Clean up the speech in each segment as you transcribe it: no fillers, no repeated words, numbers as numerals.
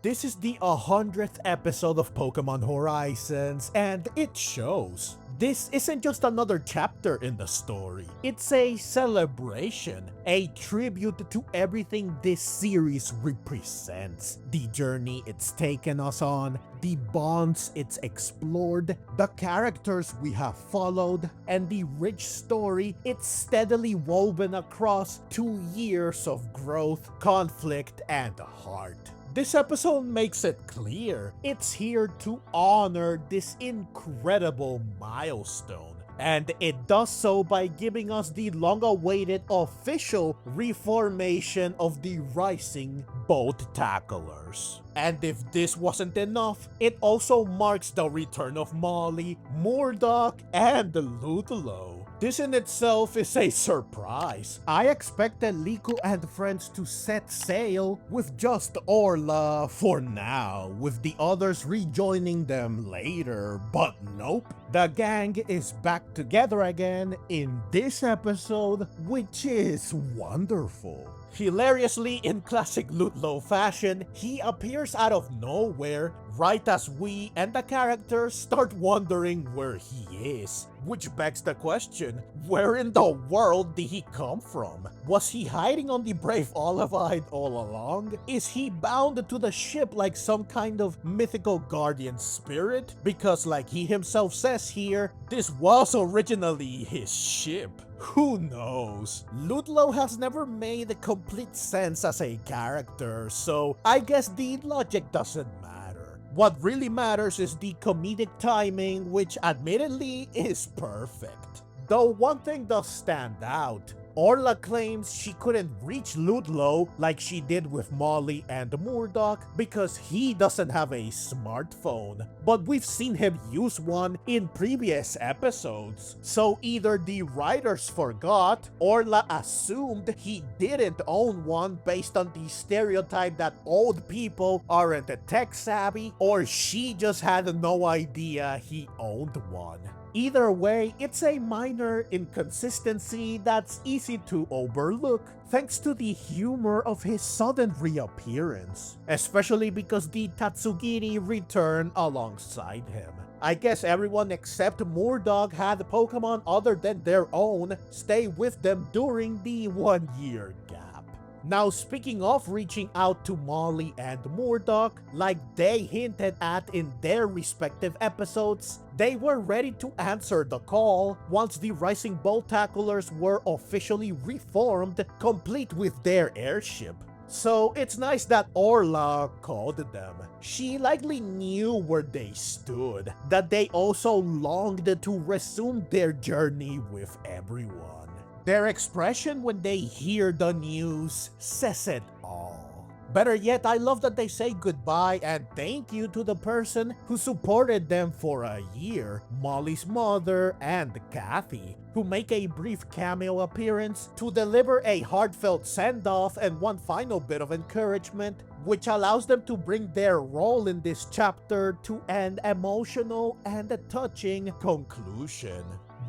This is the 100th episode of Pokémon Horizons, and it shows. This isn't just another chapter in the story, it's a celebration, a tribute to everything this series represents. The journey it's taken us on, the bonds it's explored, the characters we have followed, and the rich story it's steadily woven across 2 years of growth, conflict, and heart. This episode makes it clear it's here to honor this incredible milestone. And it does so by giving us the long-awaited official reformation of the Rising Bolt Tacklers. And if this wasn't enough, it also marks the return of Mollie, Murdock, and Ludlow. This in itself is a surprise. I expected Liko and friends to set sail with just Orla for now, with the others rejoining them later, but nope. The gang is back together again in this episode, which is wonderful. Hilariously, in classic Ludlow fashion, he appears out of nowhere right as we and the characters start wondering where he is. Which begs the question, where in the world did he come from? Was he hiding on the Brave Olivine all along? Is he bound to the ship like some kind of mythical guardian spirit? Because like he himself says here, this was originally his ship. Who knows? Ludlow has never made complete sense as a character, so I guess the logic doesn't matter. What really matters is the comedic timing, which admittedly is perfect. Though one thing does stand out. Orla claims she couldn't reach Ludlow like she did with Mollie and Murdock because he doesn't have a smartphone, but we've seen him use one in previous episodes. So either the writers forgot, Orla assumed he didn't own one based on the stereotype that old people aren't tech savvy, or she just had no idea he owned one. Either way, it's a minor inconsistency that's easy to overlook thanks to the humor of his sudden reappearance, especially because the Tatsugiri return alongside him. I guess everyone except Murdock had Pokemon other than their own stay with them during the 1 year gap. Now, speaking of reaching out to Mollie and Murdock, like they hinted at in their respective episodes, they were ready to answer the call once the Rising Bolt Tacklers were officially reformed, complete with their airship. So it's nice that Orla called them. She likely knew where they stood, that they also longed to resume their journey with everyone. Their expression when they hear the news says it all. Better yet, I love that they say goodbye and thank you to the person who supported them for a year, Mollie's mother and Katy, who make a brief cameo appearance to deliver a heartfelt send-off and one final bit of encouragement, which allows them to bring their role in this chapter to an emotional and touching conclusion.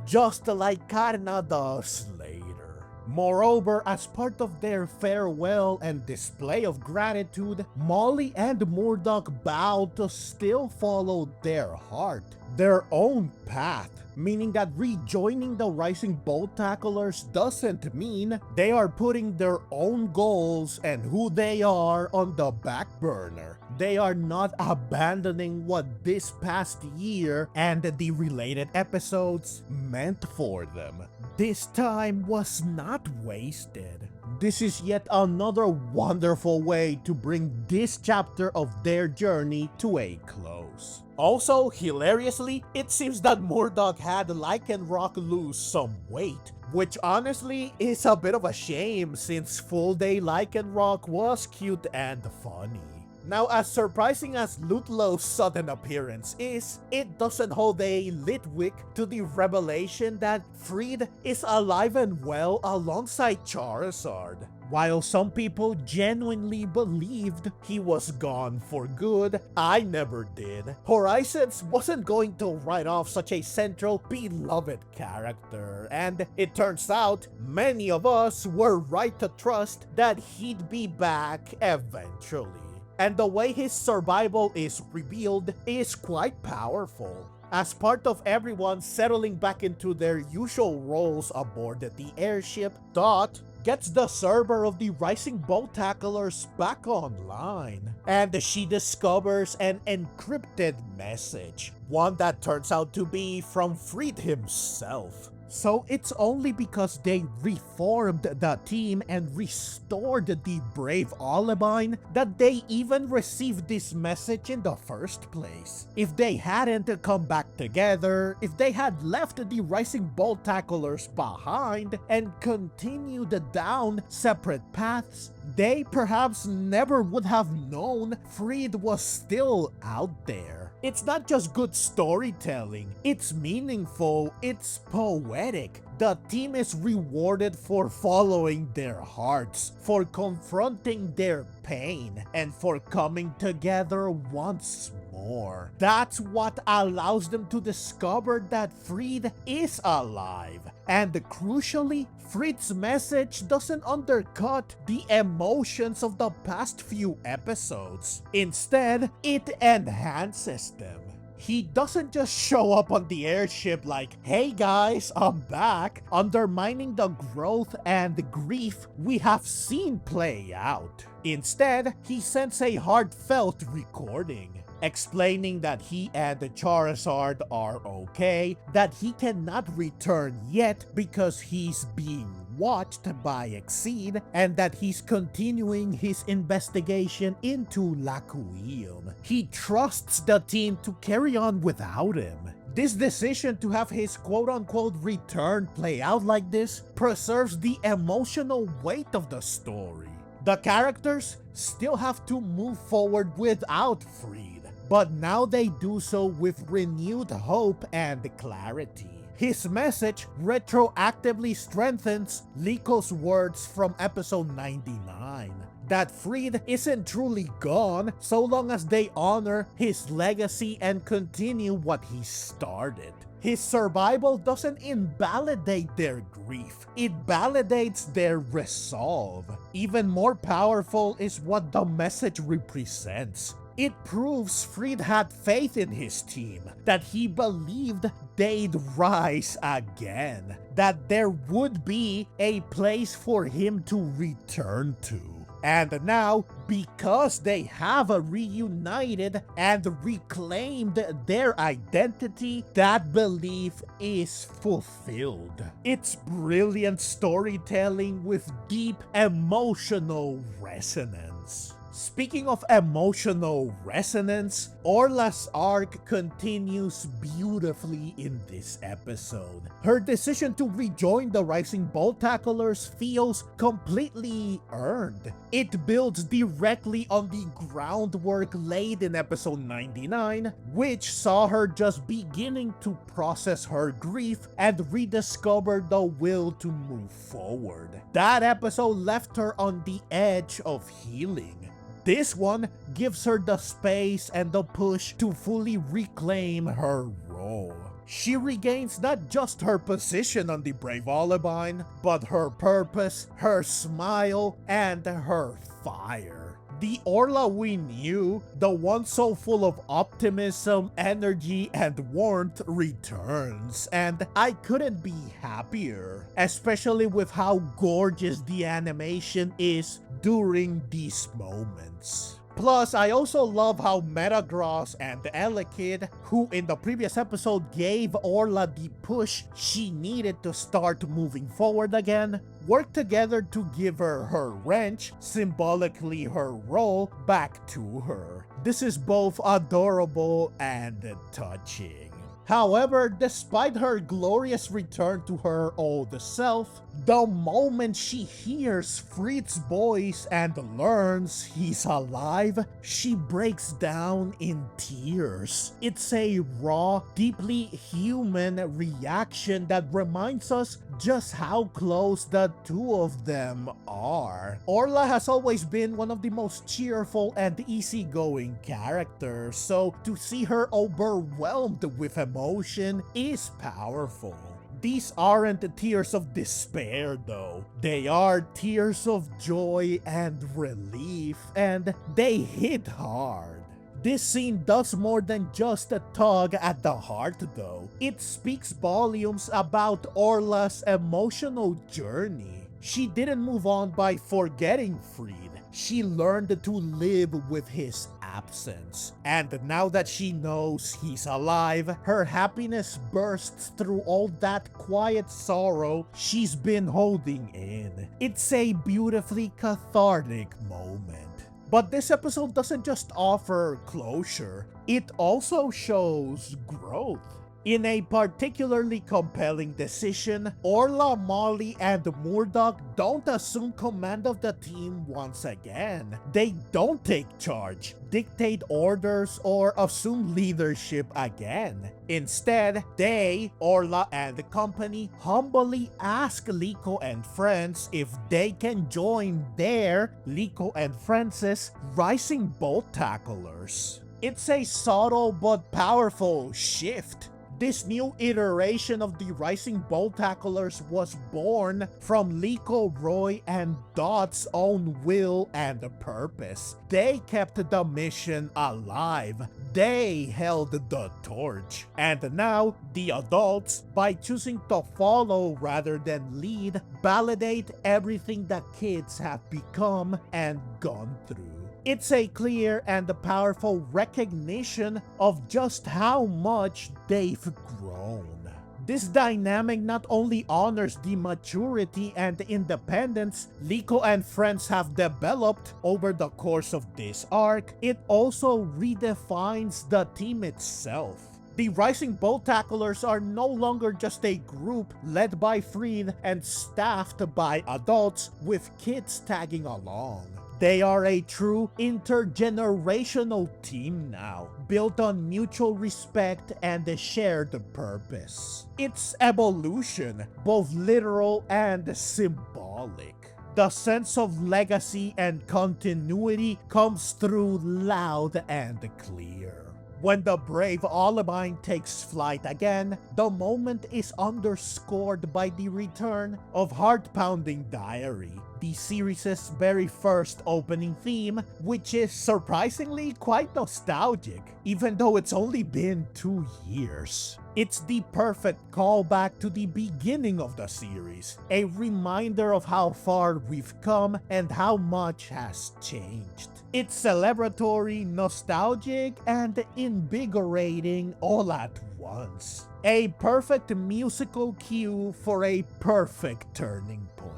Just like Karna does later. Moreover, as part of their farewell and display of gratitude, Mollie and Murdock vow to still follow their heart, their own path, meaning that rejoining the Rising Bolt Tacklers doesn't mean they are putting their own goals and who they are on the back burner. They are not abandoning what this past year and the related episodes meant for them. This time was not wasted. This is yet another wonderful way to bring this chapter of their journey to a close. Also, hilariously, it seems that Murdock had Lycanroc lose some weight, which honestly is a bit of a shame since full day Lycanroc was cute and funny. Now, as surprising as Ludlow's sudden appearance is, it doesn't hold a lit wick to the revelation that Friede is alive and well alongside Charizard. While some people genuinely believed he was gone for good, I never did. Horizons wasn't going to write off such a central, beloved character, and it turns out many of us were right to trust that he'd be back eventually. and the way his survival is revealed is quite powerful. As part of everyone settling back into their usual roles aboard the airship, Dot gets the server of the Rising Boat Tacklers back online, and she discovers an encrypted message, one that turns out to be from Friede himself. So it's only because they reformed the team and restored the Brave Olivine that they even received this message in the first place. If they hadn't come back together, if they had left the Rising Bolt Tacklers behind and continued down separate paths, they perhaps never would have known Friede was still out there. It's not just good storytelling, it's meaningful, it's poetic. The team is rewarded for following their hearts, for confronting their pain, and for coming together once more. That's what allows them to discover that Friede is alive. And crucially, Friede's message doesn't undercut the emotions of the past few episodes. Instead, it enhances them. He doesn't just show up on the airship like, "Hey guys, I'm back," undermining the growth and grief we have seen play out. Instead, he sends a heartfelt recording, explaining that he and the Charizard are okay, that he cannot return yet because he's being watched by Exceed, and that he's continuing his investigation into Lakuium. He trusts the team to carry on without him. This decision to have his quote-unquote return play out like this preserves the emotional weight of the story. The characters still have to move forward without Friede, but now they do so with renewed hope and clarity. His message retroactively strengthens Liko's words from episode 99, that Friede isn't truly gone so long as they honor his legacy and continue what he started. His survival doesn't invalidate their grief, it validates their resolve. Even more powerful is what the message represents. It proves Friede had faith in his team, that he believed they'd rise again, that there would be a place for him to return to. And now, because they have reunited and reclaimed their identity, that belief is fulfilled. It's brilliant storytelling with deep emotional resonance. Speaking of emotional resonance, Orla's arc continues beautifully in this episode. Her decision to rejoin the Rising Bolt Tacklers feels completely earned. It builds directly on the groundwork laid in episode 99, which saw her just beginning to process her grief and rediscover the will to move forward. That episode left her on the edge of healing. This one gives her the space and the push to fully reclaim her role. She regains not just her position on the Brave Olivine, but her purpose, her smile, and her fire. The Orla we knew, the one so full of optimism, energy, and warmth, returns, and I couldn't be happier, especially with how gorgeous the animation is during these moments. Plus, I also love how Metagross and Elekid, who in the previous episode gave Orla the push she needed to start moving forward again, work together to give her her wrench, symbolically her role, back to her. This is both adorable and touching. However, despite her glorious return to her old self, the moment she hears Friede's voice and learns he's alive, she breaks down in tears. It's a raw, deeply human reaction that reminds us just how close the two of them are. Orla has always been one of the most cheerful and easygoing characters, so to see her overwhelmed with emotion is powerful. These aren't tears of despair though. They are tears of joy and relief, and they hit hard. This scene does more than just a tug at the heart though. It speaks volumes about Orla's emotional journey. She didn't move on by forgetting Friede. She learned to live with his absence. And now that she knows he's alive, her happiness bursts through all that quiet sorrow she's been holding in. It's a beautifully cathartic moment. But this episode doesn't just offer closure, it also shows growth. In a particularly compelling decision, Orla, Mollie, and Murdock don't assume command of the team once again. They don't take charge, dictate orders, or assume leadership again. Instead, they, Orla and the company, humbly ask Liko and friends if they can join their, Liko and Friends' rising bolt tacklers. It's a subtle but powerful shift. This new iteration of the Rising Bolt Tacklers was born from Liko, Roy, and Dot's own will and purpose. They kept the mission alive. They held the torch. And now, the adults, by choosing to follow rather than lead, validate everything that kids have become and gone through. It's a clear and powerful recognition of just how much they've grown. This dynamic not only honors the maturity and independence Liko and Friends have developed over the course of this arc, it also redefines the team itself. The Rising Bolt Tacklers are no longer just a group led by Friede and staffed by adults with kids tagging along. They are a true intergenerational team now, built on mutual respect and a shared purpose. It's evolution, both literal and symbolic. The sense of legacy and continuity comes through loud and clear. When the Brave Olivine takes flight again, the moment is underscored by the return of Heart-Pounding Diary, the series' very first opening theme, which is surprisingly quite nostalgic, even though it's only been 2 years. It's the perfect callback to the beginning of the series, a reminder of how far we've come and how much has changed. It's celebratory, nostalgic, and invigorating all at once. A perfect musical cue for a perfect turning point.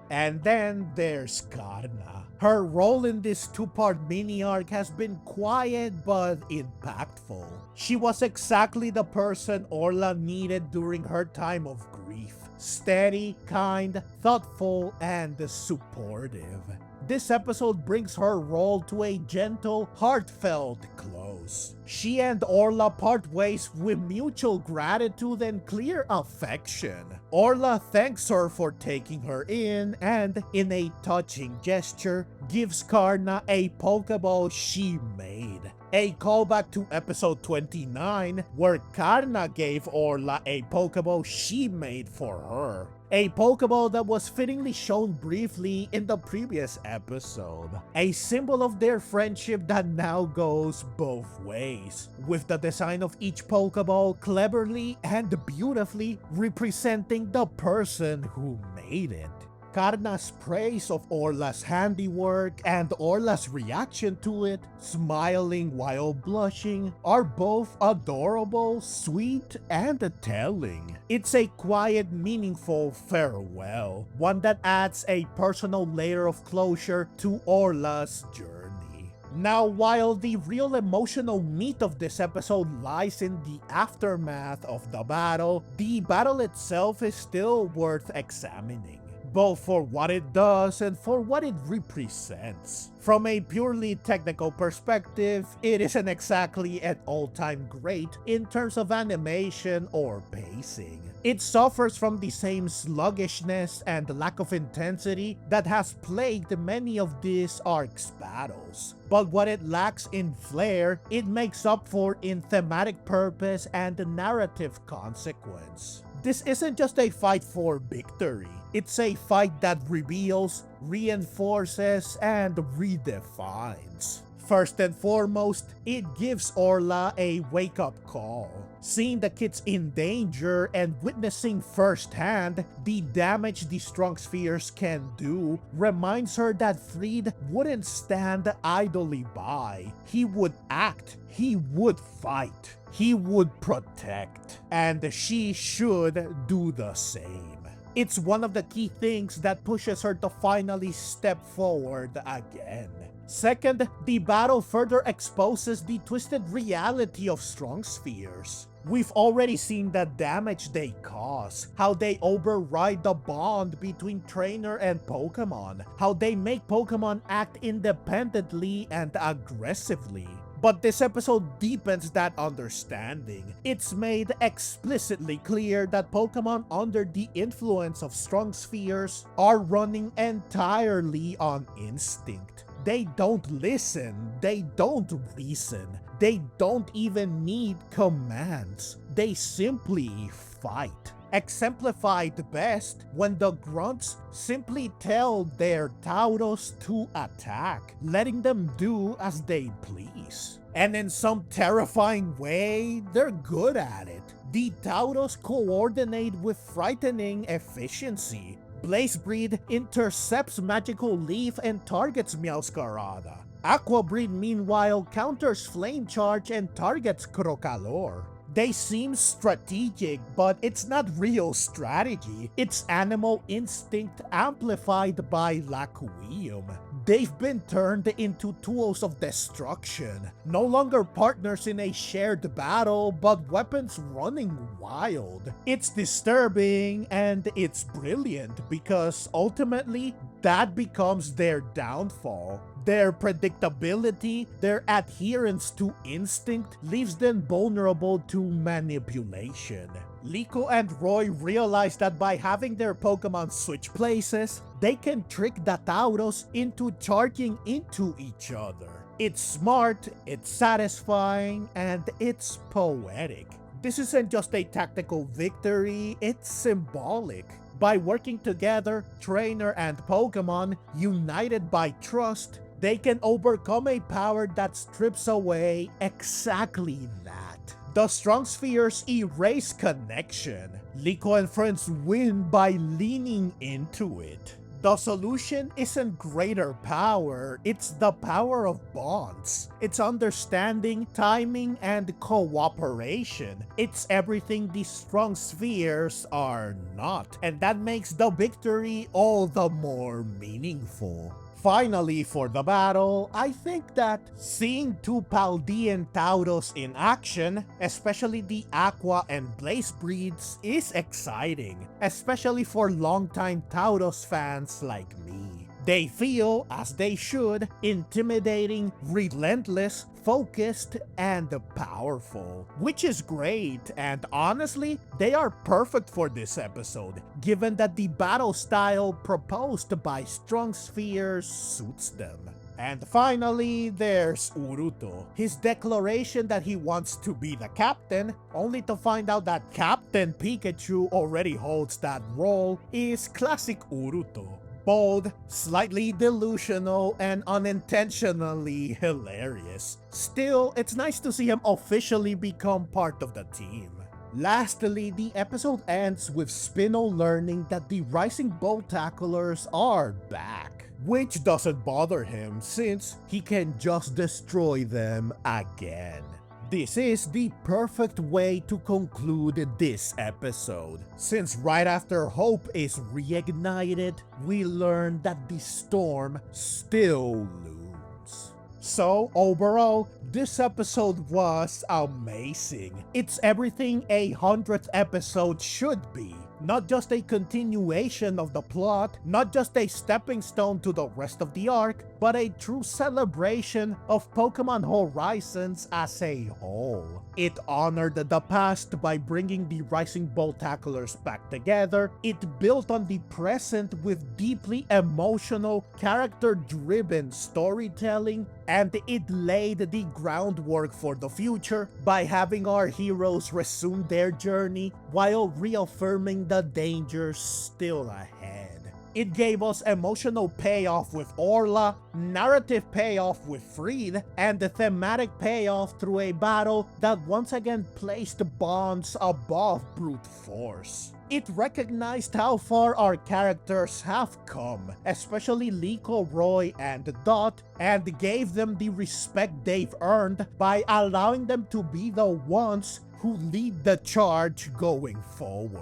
And then there's Karna. Her role in this 2-part mini-arc has been quiet but impactful. She was exactly the person Orla needed during her time of grief. Steady, kind, thoughtful, and supportive. This episode brings her role to a gentle, heartfelt close. She and Orla part ways with mutual gratitude and clear affection. Orla thanks her for taking her in and, in a touching gesture, gives Karna a Pokeball she made. A callback to episode 29, where Karna gave Orla a Pokeball she made for her. A Pokeball that was fittingly shown briefly in the previous episode. A symbol of their friendship that now goes both ways, with the design of each Pokeball cleverly and beautifully representing the person who made it. Karna's praise of Orla's handiwork and Orla's reaction to it, smiling while blushing, are both adorable, sweet, and telling. It's a quiet, meaningful farewell, one that adds a personal layer of closure to Orla's journey. Now, while the real emotional meat of this episode lies in the aftermath of the battle itself is still worth examining, both for what it does and for what it represents. From a purely technical perspective, it isn't exactly an all-time great in terms of animation or pacing. It suffers from the same sluggishness and lack of intensity that has plagued many of this arc's battles. But what it lacks in flair, it makes up for in thematic purpose and narrative consequence. This isn't just a fight for victory. It's a fight that reveals, reinforces, and redefines. First and foremost, it gives Orla a wake-up call. Seeing the kids in danger and witnessing firsthand the damage the strong spheres can do reminds her that Friede wouldn't stand idly by. He would act, he would fight, he would protect, and she should do the same. It's one of the key things that pushes her to finally step forward again. Second, the battle further exposes the twisted reality of strong spheres. We've already seen the damage they cause, how they override the bond between trainer and Pokemon, how they make Pokemon act independently and aggressively. But this episode deepens that understanding. It's made explicitly clear that Pokemon under the influence of strong spheres are running entirely on instinct. They don't listen, they don't reason, they don't even need commands. They simply fight. Exemplified best when the grunts simply tell their Tauros to attack, letting them do as they please. And in some terrifying way, they're good at it. The Tauros coordinate with frightening efficiency. Blaze Breed intercepts Magical Leaf and targets Meowscarada. Aqua Breed meanwhile counters Flame Charge and targets Crocalor. They seem strategic, but it's not real strategy. It's animal instinct amplified by Laqueum. They've been turned into tools of destruction, no longer partners in a shared battle, but weapons running wild. It's disturbing and it's brilliant because ultimately that becomes their downfall. Their predictability, their adherence to instinct leaves them vulnerable to manipulation. Liko and Roy realize that by having their Pokemon switch places, they can trick the Tauros into charging into each other. It's smart, it's satisfying, and it's poetic. This isn't just a tactical victory, it's symbolic. By working together, trainer and Pokemon, united by trust, they can overcome a power that strips away exactly that. The strong spheres erase connection. Liko and friends win by leaning into it. The solution isn't greater power, it's the power of bonds. It's understanding, timing, and cooperation. It's everything the strong spheres are not, and that makes the victory all the more meaningful. Finally, for the battle, I think that seeing two Paldean Tauros in action, especially the Aqua and Blaze breeds, is exciting, especially for longtime Tauros fans like me. They feel, as they should, intimidating, relentless, focused, and powerful. Which is great, and honestly, they are perfect for this episode, given that the battle style proposed by Strong Spheres suits them. And finally, there's Uruto. His declaration that he wants to be the captain, only to find out that Captain Pikachu already holds that role, is classic Uruto. Bold, slightly delusional, and unintentionally hilarious. Still, it's nice to see him officially become part of the team. Lastly, the episode ends with Spinel learning that the Rising Boltaclers are back, which doesn't bother him since he can just destroy them again. This is the perfect way to conclude this episode, since right after hope is reignited, we learn that the storm still looms. So overall, this episode was amazing. It's everything a 100th episode should be. not just a continuation of the plot, not just a stepping stone to the rest of the arc, but a true celebration of Pokémon Horizons as a whole. It honored the past by bringing the Rising Boltaclers back together, it built on the present with deeply emotional, character-driven storytelling, and it laid the groundwork for the future by having our heroes resume their journey while reaffirming the dangers still ahead. It gave us emotional payoff with Orla, narrative payoff with Friede, and the thematic payoff through a battle that once again placed bonds above brute force. It recognized how far our characters have come, especially Liko, Roy, and Dot, and gave them the respect they've earned by allowing them to be the ones who lead the charge going forward.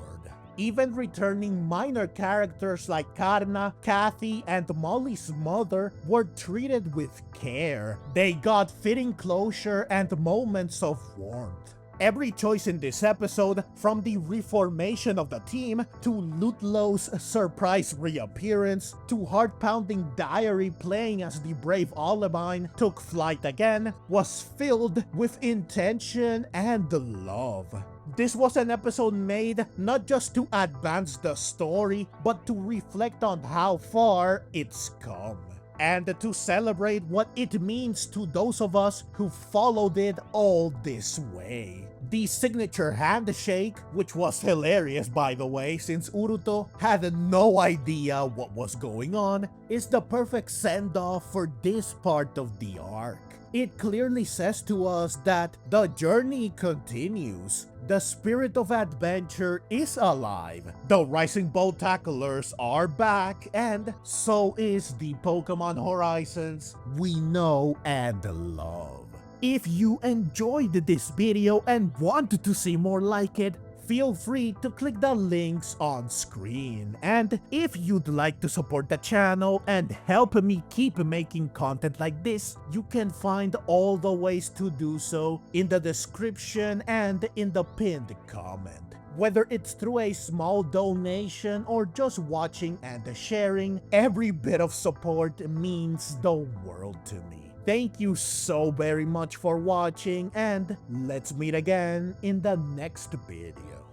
Even returning minor characters like Karna, Katy, and Mollie's mother were treated with care. They got fitting closure and moments of warmth. Every choice in this episode, from the reformation of the team, to Ludlow's surprise reappearance, to heart-pounding diary playing as the Brave Olivine took flight again, was filled with intention and love. This was an episode made not just to advance the story, but to reflect on how far it's come, and to celebrate what it means to those of us who followed it all this way. The signature handshake, which was hilarious by the way since Uruto had no idea what was going on, is the perfect send-off for this part of the arc. It clearly says to us that the journey continues. The spirit of adventure is alive, the Rising Boltaclers are back, and so is the Pokémon Horizons we know and love. If you enjoyed this video and want to see more like it, feel free to click the links on screen. And if you'd like to support the channel and help me keep making content like this, you can find all the ways to do so in the description and in the pinned comment. Whether it's through a small donation or just watching and sharing, every bit of support means the world to me. Thank you so very much for watching, and let's meet again in the next video.